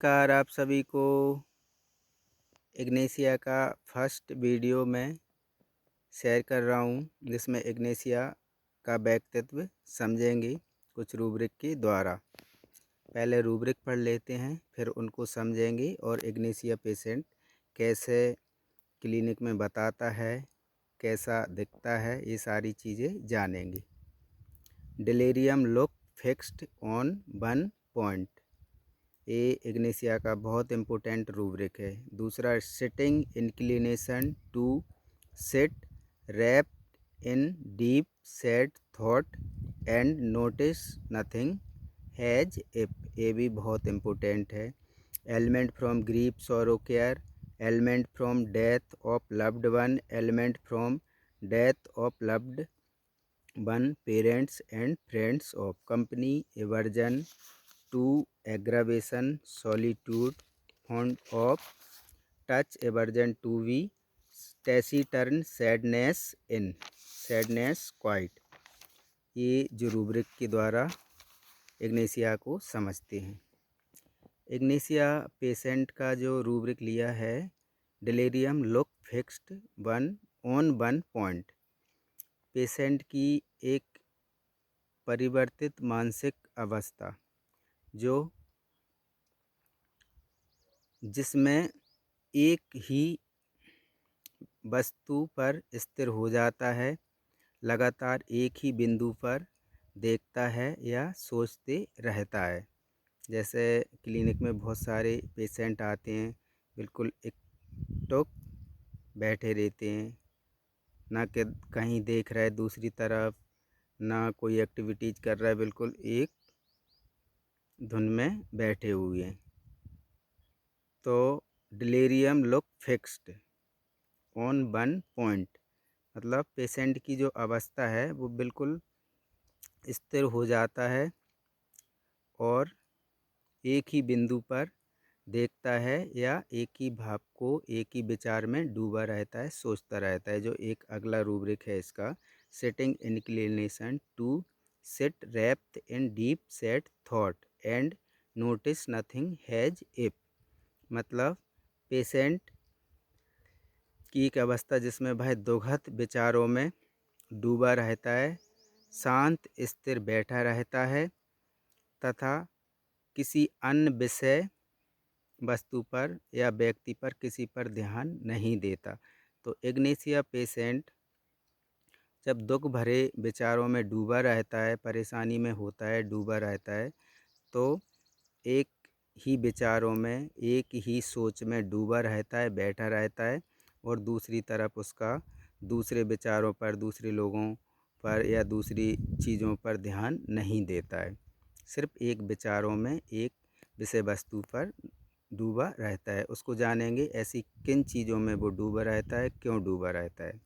नमस्कार आप सभी को। इग्नेशिया का फर्स्ट वीडियो मैं शेयर कर रहा हूँ, जिसमें इग्नेशिया का व्यक्तित्व समझेंगे कुछ रूब्रिक के द्वारा। पहले रूब्रिक पढ़ लेते हैं, फिर उनको समझेंगे और इग्नेशिया पेशेंट कैसे क्लिनिक में बताता है, कैसा दिखता है, ये सारी चीज़ें जानेंगे। Delirium look fixed on one point, ये इग्नेशिया का बहुत इम्पोर्टेंट रूब्रिक है। दूसरा, sitting inclination to sit wrapped in deep set thought and notice nothing has if, ये भी बहुत इम्पोर्टेंट है। Element from grief sorrow care, element from death of loved one, element from death of loved one, parents and friends of company, aversion to aggravation, solitude, fond of touch, aversion to be, taciturn sadness in, sadness quiet। ये जो rubric के द्वारा Ignatia को समझते हैं। Ignatia patient का जो rubric लिया है, delirium look fixed one on one point, patient की एक परिवर्तित मानसिक अवस्था जिसमें एक ही वस्तु पर स्थिर हो जाता है, लगातार एक ही बिंदु पर देखता है या सोचते रहता है। जैसे क्लिनिक में बहुत सारे पेशेंट आते हैं, बिल्कुल एकटुक बैठे रहते हैं, ना कि कहीं देख रहा है दूसरी तरफ, ना कोई एक्टिविटीज़ कर रहा है, बिल्कुल एक धुन में बैठे हुए हैं। तो delirium look fixed on one point, मतलब पेशेंट की जो अवस्था है वो बिल्कुल स्थिर हो जाता है और एक ही बिंदु पर देखता है या एक ही भाव को, एक ही विचार में डूबा रहता है, सोचता रहता है। जो एक अगला रूब्रिक है इसका, sitting inclination to sit wrapped in deep set thought and notice nothing has if, मतलब पेशेंट की एक अवस्था जिसमें वह दुखद विचारों में डूबा रहता है, शांत स्थिर बैठा रहता है तथा किसी अन्य विषय, वस्तु पर या व्यक्ति पर, किसी पर ध्यान नहीं देता। तो इग्नेशिया पेशेंट जब दुख भरे विचारों में डूबा रहता है, परेशानी में होता है, डूबा रहता है, तो एक ही विचारों में, एक ही सोच में डूबा रहता है, बैठा रहता है और दूसरी तरफ उसका दूसरे विचारों पर, दूसरे लोगों पर या दूसरी चीज़ों पर ध्यान नहीं देता है। सिर्फ एक विचारों में, एक विषय वस्तु पर डूबा रहता है। उसको जानेंगे ऐसी किन चीज़ों में वो डूबा रहता है, क्यों डूबा रहता है।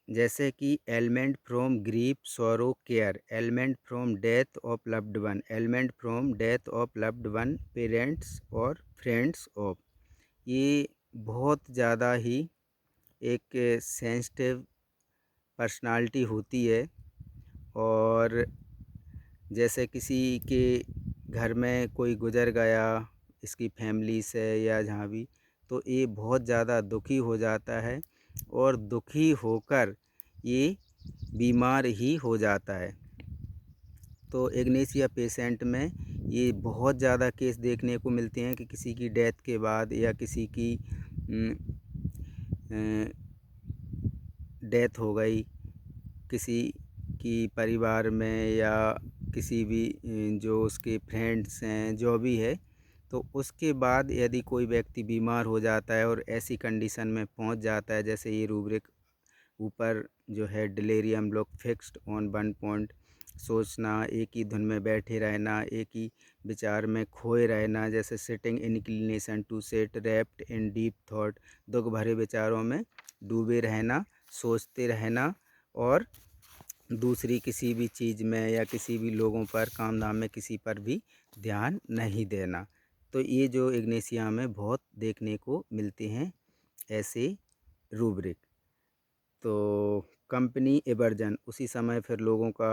जैसे कि element from grief sorrow care, element from death of loved one, element from death of loved one, parents और फ्रेंड्स ऑफ, ये बहुत ज़्यादा ही एक सेंसिटिव पर्सनालिटी होती है। और जैसे किसी के घर में कोई गुजर गया, इसकी फैमिली से या जहाँ भी, तो ये बहुत ज़्यादा दुखी हो जाता है और दुखी होकर ये बीमार ही हो जाता है। तो इग्नेशिया पेशेंट में ये बहुत ज़्यादा केस देखने को मिलते हैं कि किसी की डेथ के बाद या किसी की डेथ हो गई, किसी की परिवार में या किसी भी जो उसके फ्रेंड्स हैं, जो भी है, तो उसके बाद यदि कोई व्यक्ति बीमार हो जाता है और ऐसी कंडीशन में पहुंच जाता है, जैसे ये रूब्रिक ऊपर जो है, delirium look fixed on one point, सोचना, एक ही धुन में बैठे रहना, एक ही विचार में खोए रहना, जैसे sitting inclination to set wrapped in deep thought, दुख भरे विचारों में डूबे रहना, सोचते रहना और दूसरी किसी भी चीज़ में या किसी भी लोगों पर, काम धाम में किसी पर भी ध्यान नहीं देना। तो ये जो इग्नेशिया में बहुत देखने को मिलते हैं ऐसे रूब्रिक। तो कंपनी एवर्जन, उसी समय फिर लोगों का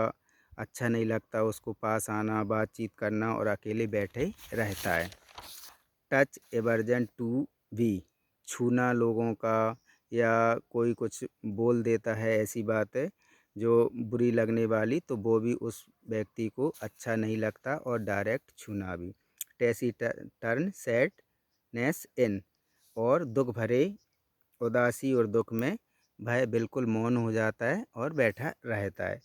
अच्छा नहीं लगता उसको पास आना, बातचीत करना और अकेले बैठे रहता है। टच एवर्जन टू बी, छूना लोगों का या कोई कुछ बोल देता है ऐसी बात है जो बुरी लगने वाली, तो वो भी उस व्यक्ति को अच्छा नहीं लगता और डायरेक्ट छूना भी। टैसी टर्न सैडनेस इन, और दुख भरे उदासी और दुख में वह बिल्कुल मौन हो जाता है और बैठा रहता है।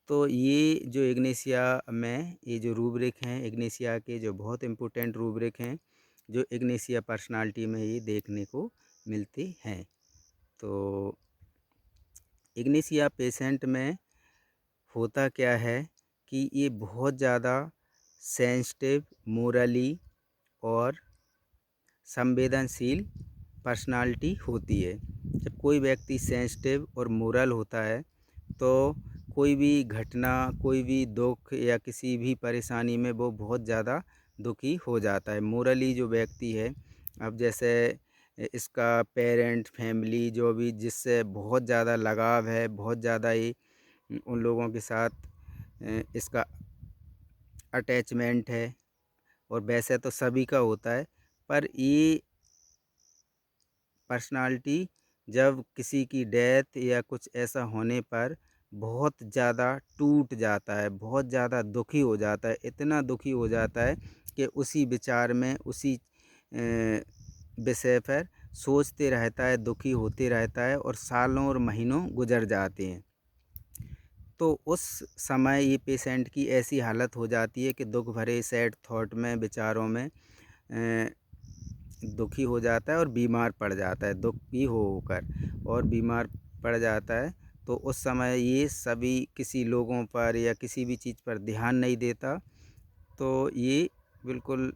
तो ये जो इग्निशिया में ये जो रूब्रिक हैं, इग्निशिया के जो बहुत इम्पोर्टेंट रूब्रिक हैं, जो इग्निशिया पर्सनालिटी में ये देखने को मिलते हैं। तो इग्निशिया पेशेंट में होता क्या है कि ये बहुत ज़्यादा सेंसिटिव, मोरली और संवेदनशील पर्सनालिटी होती है। जब कोई व्यक्ति सेंसिटिव और मोरल होता है तो कोई भी घटना, कोई भी दुख या किसी भी परेशानी में वो बहुत ज़्यादा दुखी हो जाता है। मोरली जो व्यक्ति है, अब जैसे इसका पेरेंट, फैमिली जो भी जिससे बहुत ज़्यादा लगाव है, बहुत ज़्यादा ही उन लोगों के साथ इसका अटैचमेंट है, और वैसे तो सभी का होता है, पर ये पर्सनालिटी जब किसी की डेथ या कुछ ऐसा होने पर बहुत ज़्यादा टूट जाता है, बहुत ज़्यादा दुखी हो जाता है, इतना दुखी हो जाता है कि उसी विचार में, उसी विषय पर सोचते रहता है, दुखी होते रहता है और सालों और महीनों गुजर जाते हैं। तो उस समय ये पेशेंट की ऐसी हालत हो जाती है कि दुख भरे सैड थॉट में, विचारों में दुखी हो जाता है और बीमार पड़ जाता है, दुखी होकर और बीमार पड़ जाता है। तो उस समय ये सभी किसी लोगों पर या किसी भी चीज़ पर ध्यान नहीं देता, तो ये बिल्कुल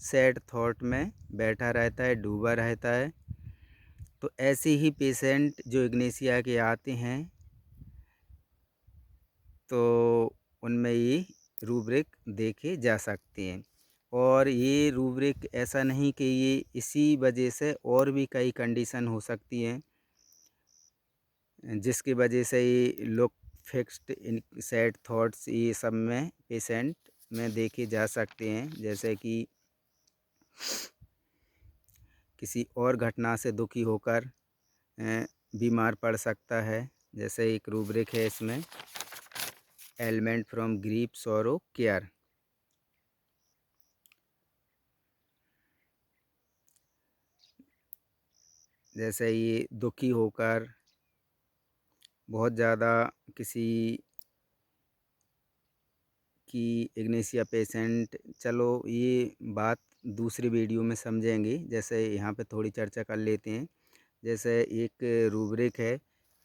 सैड थॉट में बैठा रहता है, डूबा रहता है। तो ऐसे ही पेशेंट जो इग्निशिया के आते हैं, तो उनमें ये रूब्रिक देखे जा सकते हैं। और ये रूब्रिक ऐसा नहीं कि ये इसी वजह से और भी कई कंडीशन हो सकती हैं जिसकी वजह से ये look fixed in sad thoughts ये सब में पेशेंट में देखे जा सकते हैं। जैसे कि किसी और घटना से दुखी होकर बीमार पड़ सकता है। जैसे एक रूब्रिक है इसमें, element from grief sorrow care. जैसे ये दुखी होकर बहुत ज़्यादा किसी की इग्निशिया पेशेंट, चलो ये बात दूसरी वीडियो में समझेंगे, जैसे यहाँ पे थोड़ी चर्चा कर लेते हैं। जैसे एक रूब्रिक है,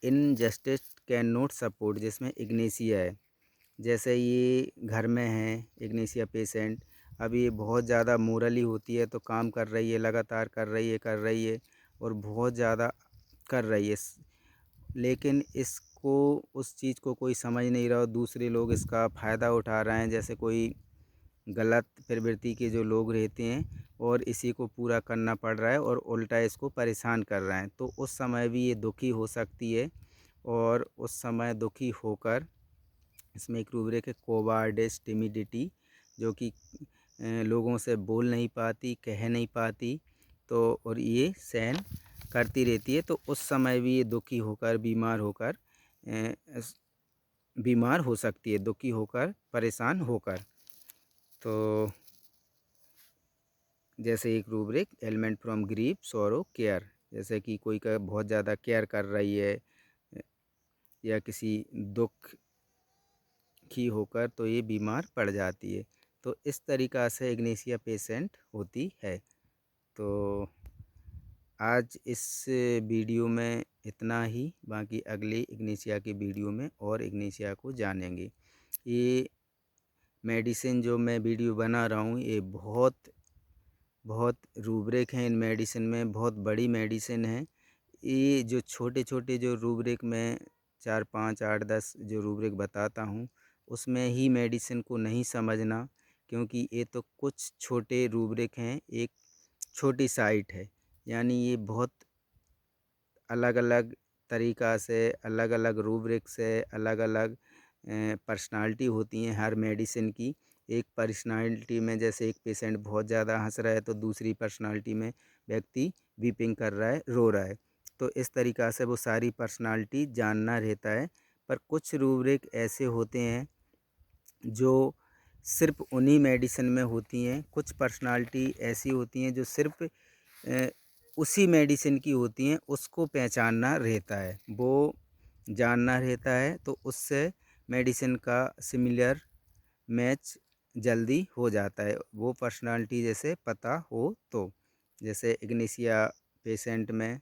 इनजस्टिस कैन नॉट सपोर्ट, जिसमें इग्निशिया है। जैसे ये घर में है इग्निशिया पेशेंट, अब ये बहुत ज़्यादा मोरली होती है तो काम कर रही है, लगातार कर रही है और बहुत ज़्यादा कर रही है, लेकिन इसको उस चीज़ को कोई समझ नहीं रहा, दूसरे लोग इसका फ़ायदा उठा रहे हैं। जैसे कोई गलत प्रवृत्ति के जो लोग रहते हैं और इसी को पूरा करना पड़ रहा है और उल्टा इसको परेशान कर रहे हैं, तो उस समय भी ये दुखी हो सकती है। और उस समय दुखी होकर इसमें एक रूब्रिक है, कोवार्डिस टिमिडिटी, जो कि लोगों से बोल नहीं पाती, कह नहीं पाती, तो और ये सहन करती रहती है। तो उस समय भी ये दुखी होकर, बीमार होकर बीमार हो सकती है, दुखी होकर, परेशान होकर। तो जैसे एक rubric, element from grief sorrow care, जैसे कि कोई का बहुत ज़्यादा केयर कर रही है या किसी दुख की होकर, तो ये बीमार पड़ जाती है। तो इस तरीक़ा से इग्निशिया पेशेंट होती है। तो आज इस वीडियो में इतना ही, बाकी अगली इग्निशिया की वीडियो में और इग्निशिया को जानेंगे। ये मेडिसिन जो मैं वीडियो बना रहा हूँ, ये बहुत बहुत रूब्रिक हैं इन मेडिसिन में, बहुत बड़ी मेडिसिन है। ये जो छोटे छोटे जो रूब्रिक में 4, 5, 8, 10 जो रूब्रिक बताता हूँ, उसमें ही मेडिसिन को नहीं समझना, क्योंकि ये तो कुछ छोटे रूब्रिक हैं, एक छोटी साइट है। यानी ये बहुत अलग अलग तरीक़ा से, अलग अलग रूब्रिक से, अलग अलग पर्सनालिटी होती हैं हर मेडिसिन की। एक पर्सनालिटी में जैसे एक पेशेंट बहुत ज़्यादा हंस रहा है तो दूसरी पर्सनालिटी में व्यक्ति वीपिंग कर रहा है, रो रहा है। तो इस तरीक़ा से वो सारी पर्सनालिटी जानना रहता है। पर कुछ रूब्रिक ऐसे होते हैं जो सिर्फ़ उन्हीं मेडिसिन में होती हैं। कुछ पर्सनालिटी ऐसी होती हैं जो सिर्फ़ उसी मेडिसिन की होती हैं, उसको पहचानना रहता है, वो जानना रहता है, तो उससे मेडिसिन का सिमिलर मैच जल्दी हो जाता है, वो पर्सनालिटी जैसे पता हो तो। जैसे इग्निशिया पेशेंट में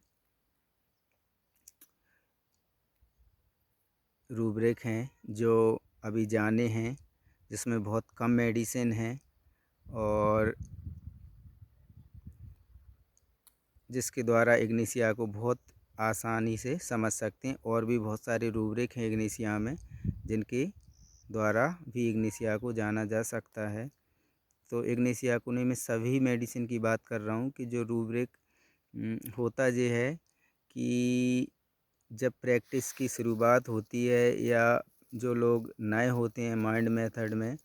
रूब्रिक हैं जो अभी जाने हैं, जिसमें बहुत कम मेडिसिन है और जिसके द्वारा इग्निशिया को बहुत आसानी से समझ सकते हैं। और भी बहुत सारे रूब्रिक हैं इग्निशिया में जिनके द्वारा भी इग्निशिया को जाना जा सकता है। तो इग्निशिया कोनी में सभी मेडिसिन की बात कर रहा हूँ कि जो रूब्रिक होता ये है कि जब प्रैक्टिस की शुरुआत होती है या जो लोग नए होते हैं माइंड मेथड में,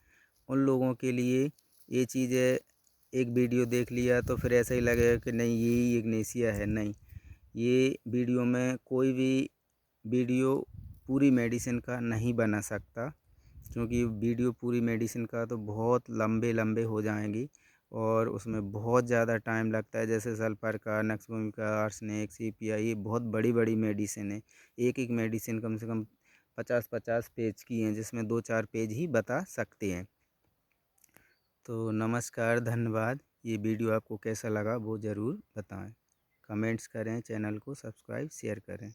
उन लोगों के लिए ये चीज़ें एक वीडियो देख लिया तो फिर ऐसा ही लगेगा कि नहीं यही इग्निशिया है। नहीं, ये वीडियो में कोई भी वीडियो पूरी मेडिसिन का नहीं बना सकता, क्योंकि वीडियो पूरी मेडिसिन का तो बहुत लंबे लंबे हो जाएंगी और उसमें बहुत ज़्यादा टाइम लगता है। जैसे सल्फर का, नक्सवमी का, आर्सेनिक, सीपीआई, ये बहुत बड़ी बड़ी मेडिसिन है। एक एक मेडिसिन कम से कम 50-50 पेज की हैं, जिसमें 2-4 पेज ही बता सकते हैं। तो नमस्कार, धन्यवाद। ये वीडियो आपको कैसा लगा वो ज़रूर बताएं, कमेंट्स करें, चैनल को सब्सक्राइब शेयर करें।